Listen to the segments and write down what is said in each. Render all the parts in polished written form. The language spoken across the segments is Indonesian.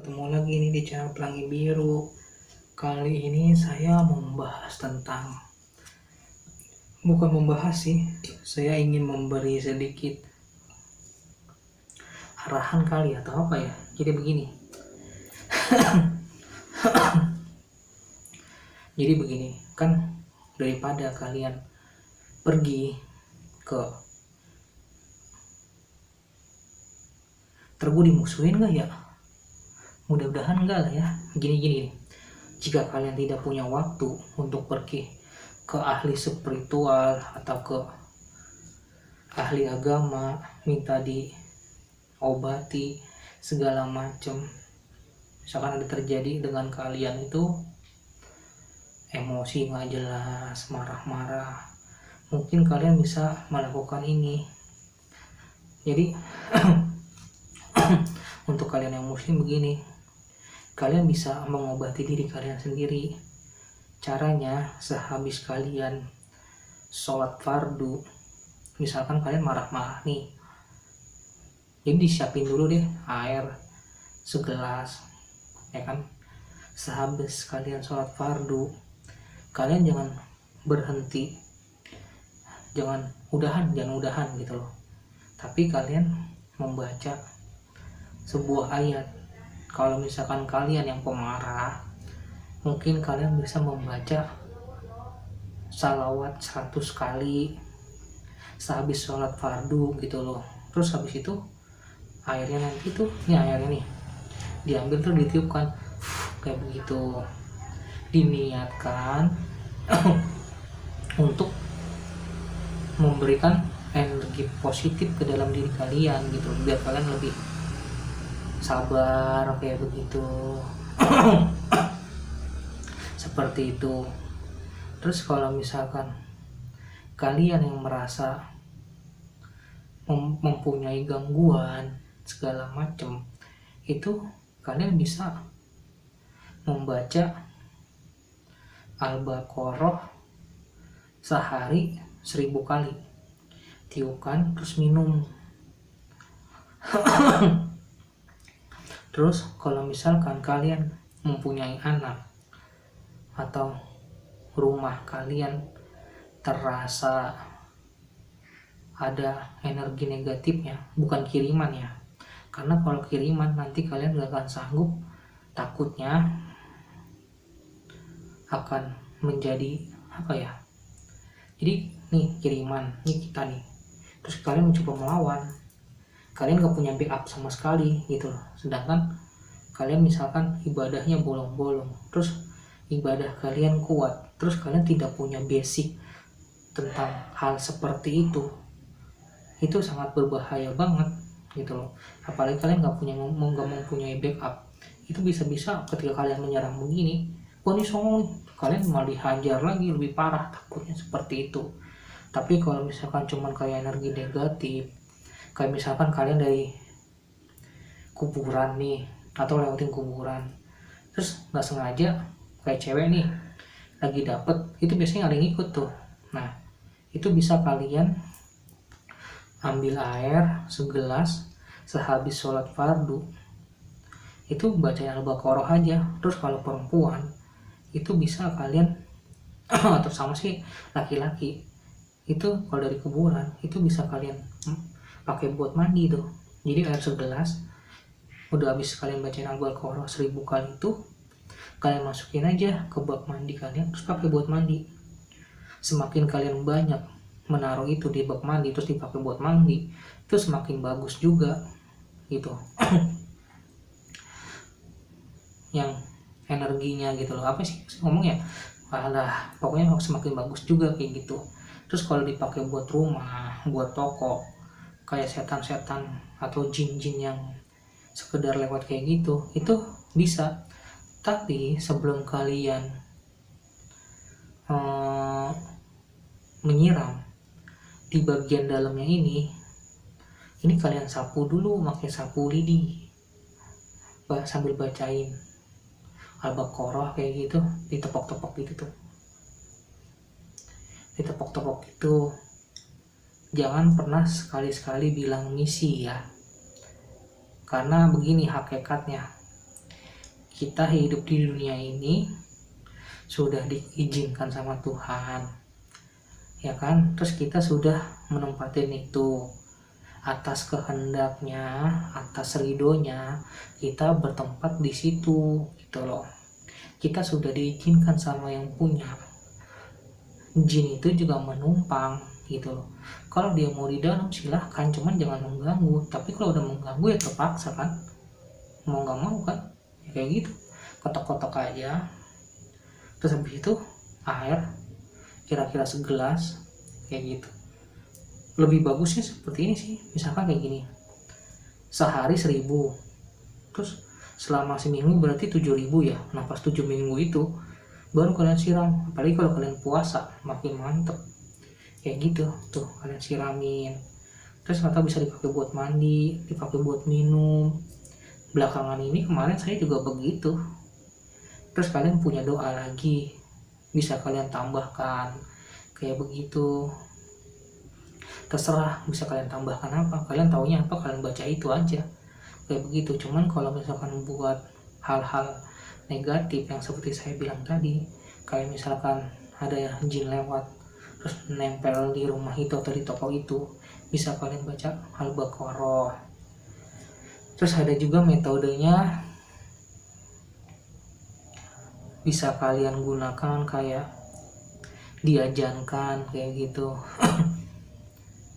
Ketemu lagi nih di channel Pelangi Biru. Kali ini saya membahas tentang, bukan membahas sih, saya ingin memberi sedikit arahan kali atau apa ya. Jadi begini. Jadi begini, kan daripada kalian pergi ke terbu dimusuhin gak ya? Mudah-mudahan enggak lah ya. Gini. Jika kalian tidak punya waktu untuk pergi ke ahli spiritual atau ke ahli agama, minta diobati segala macam, misalkan ada terjadi dengan kalian itu emosi nggak jelas, marah-marah, mungkin kalian bisa melakukan ini. Jadi untuk kalian yang muslim begini, kalian bisa mengobati diri kalian sendiri. Caranya, sehabis kalian sholat fardu, misalkan kalian marah-marah nih, jadi disiapin dulu deh air segelas, ya kan. Sehabis kalian sholat fardu, kalian jangan berhenti, jangan udahan gitu loh, tapi kalian membaca sebuah ayat. Kalau misalkan kalian yang pemarah, mungkin kalian bisa membaca salawat 100 kali sehabis sholat fardu gitu loh. Terus habis itu airnya nanti tuh, airnya nih diambil tuh ditiupkan kayak begitu, diniatkan untuk memberikan energi positif ke dalam diri kalian gitu, biar kalian lebih sabar kayak begitu. Seperti itu. Terus kalau misalkan kalian yang merasa mempunyai gangguan segala macam, itu kalian bisa membaca Al-Baqarah sehari 1000 kali, tiupkan terus minum. Terus kalau misalkan kalian mempunyai anak atau rumah kalian terasa ada energi negatifnya, bukan kiriman ya, karena kalau kiriman nanti kalian gak akan sanggup, takutnya akan menjadi apa ya. Jadi nih kiriman, nih kita nih, terus kalian mencoba melawan, kalian gak punya backup sama sekali gitu loh. Sedangkan kalian misalkan ibadahnya bolong-bolong, terus ibadah kalian kuat, terus kalian tidak punya basic tentang hal seperti itu sangat berbahaya banget gitu loh. Apalagi kalian gak mempunyai backup, itu bisa-bisa ketika kalian menyerang begini, wah ini songong, kalian malah dihajar lagi lebih parah, takutnya seperti itu. Tapi kalau misalkan cuman kayak energi negatif, kayak misalkan kalian dari kuburan nih, atau lewatin kuburan, terus nggak sengaja kayak cewek nih lagi dapet, itu biasanya ada yang ikut tuh. Nah itu bisa kalian ambil air segelas sehabis sholat fardu, itu baca Al-Baqarah aja. Terus kalau perempuan itu bisa kalian atau sama sih laki-laki, itu kalau dari kuburan itu bisa kalian pakai buat mandi tuh. Jadi air segelas, udah habis kalian bacain Al-Baqarah 1000 kali itu, kalian masukin aja ke bak mandi kalian, terus pakai buat mandi. Semakin kalian banyak menaruh itu di bak mandi terus dipakai buat mandi, itu semakin bagus juga gitu. Yang energinya gitu loh, apa sih ngomongnya, alah pokoknya semakin bagus juga kayak gitu. Terus kalau dipakai buat rumah, buat toko, kayak setan-setan atau jin-jin yang sekedar lewat kayak gitu, itu bisa. Tapi sebelum kalian menyiram di bagian dalamnya ini kalian sapu dulu pakai sapu lidi, sambil bacain Al-Baqarah kayak gitu, ditepok-tepok gitu tuh, ditepok-tepok itu. Jangan pernah sekali-sekali bilang misi ya, karena begini hakikatnya, kita hidup di dunia ini sudah diizinkan sama Tuhan, ya kan? Terus kita sudah menempatin itu atas kehendaknya, atas ridhonya, kita bertempat di situ gitu loh. Kita sudah diizinkan sama yang punya. Jin itu juga menumpang gitu loh. Kalau dia mau di dalam silahkan, cuman jangan mengganggu. Tapi kalau udah mengganggu ya terpaksa kan, mau nggak mau kan, ya kayak gitu, kotok-kotok aja. Terus habis itu air kira-kira segelas kayak gitu. Lebih bagusnya seperti ini sih, misalkan kayak gini, sehari 1.000, terus selama seminggu berarti 7.000 ya. Nah pas 7 minggu itu baru kalian siram, apalagi kalau kalian puasa makin mantep kayak gitu tuh, kalian siramin. Terus atau bisa dipakai buat mandi, dipakai buat minum. Belakangan ini kemarin saya juga begitu. Terus kalian punya doa lagi, bisa kalian tambahkan kayak begitu, terserah bisa kalian tambahkan apa, kalian taunya apa kalian baca itu aja kayak begitu. Cuman kalau misalkan buat hal-hal negatif yang seperti saya bilang tadi, kayak misalkan ada ya jin lewat terus nempel di rumah itu atau di toko itu, bisa kalian baca Al-Baqarah. Terus ada juga metodenya, bisa kalian gunakan kayak diajankan kayak gitu.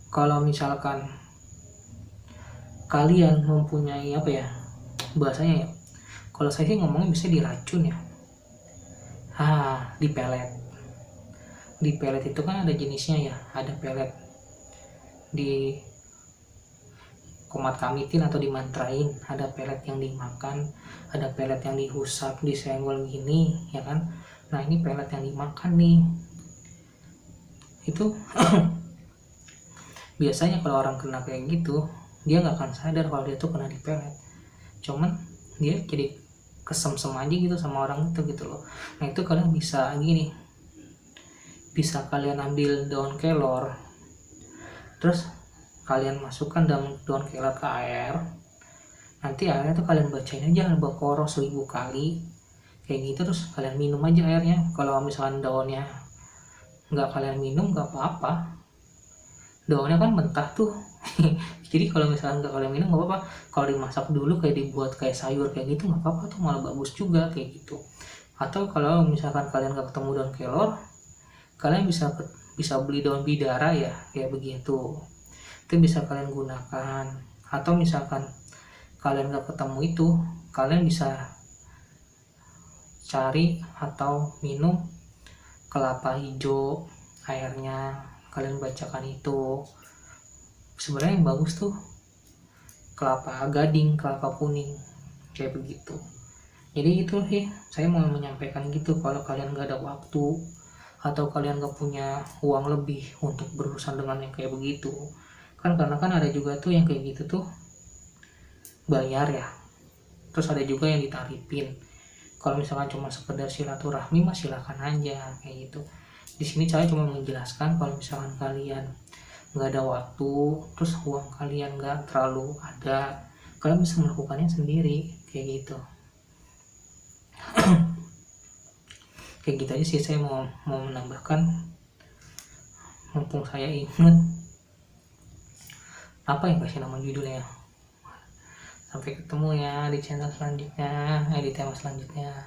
Kalau misalkan kalian mempunyai apa ya bahasanya ya, kalau saya sih ngomongnya bisa diracun ya, di pelet. Di pelet itu kan ada jenisnya ya, ada pelet di komat kamitin atau dimantrain, ada pelet yang dimakan, ada pelet yang dihusap, disenggol gini ya kan. Nah ini pelet yang dimakan nih, itu biasanya kalau orang kena kayak gitu dia nggak akan sadar kalau dia tuh kena di pelet, cuman dia jadi kesem-sem aja gitu sama orang itu gitu loh. Nah itu kalian bisa gini, bisa kalian ambil daun kelor, terus kalian masukkan daun kelor ke air, nanti airnya tuh kalian bacain aja Al-Baqarah 1000 kali kayak gitu, terus kalian minum aja airnya. Kalau misalkan daunnya nggak kalian minum nggak apa-apa, daunnya kan mentah tuh. Jadi kalau misalkan nggak kalian minum nggak apa-apa, kalau dimasak dulu kayak dibuat kayak sayur kayak gitu nggak apa-apa tuh, malah bagus juga kayak gitu. Atau kalau misalkan kalian nggak ketemu daun kelor, kalian bisa beli daun bidara ya kayak begitu, itu bisa kalian gunakan. Atau misalkan kalian nggak ketemu itu, kalian bisa cari atau minum kelapa hijau, airnya kalian bacakan itu. Sebenarnya yang bagus tuh kelapa gading, kelapa kuning kayak begitu. Jadi itu sih saya mau menyampaikan gitu, kalau kalian gak ada waktu atau kalian gak punya uang lebih untuk berurusan dengan yang kayak begitu kan, karena kan ada juga tuh yang kayak gitu tuh bayar ya, terus ada juga yang ditarifin. Kalau misalkan cuma sekedar silaturahmi mah silakan aja kayak gitu. Di sini saya cuma menjelaskan kalau misalkan kalian nggak ada waktu, terus uang kalian nggak terlalu ada, kalian bisa melakukannya sendiri kayak gitu. Kayak gitu aja sih, saya mau menambahkan, mumpung saya ingat apa yang kasih nama judulnya. Sampai ketemu ya di channel selanjutnya, di tema selanjutnya.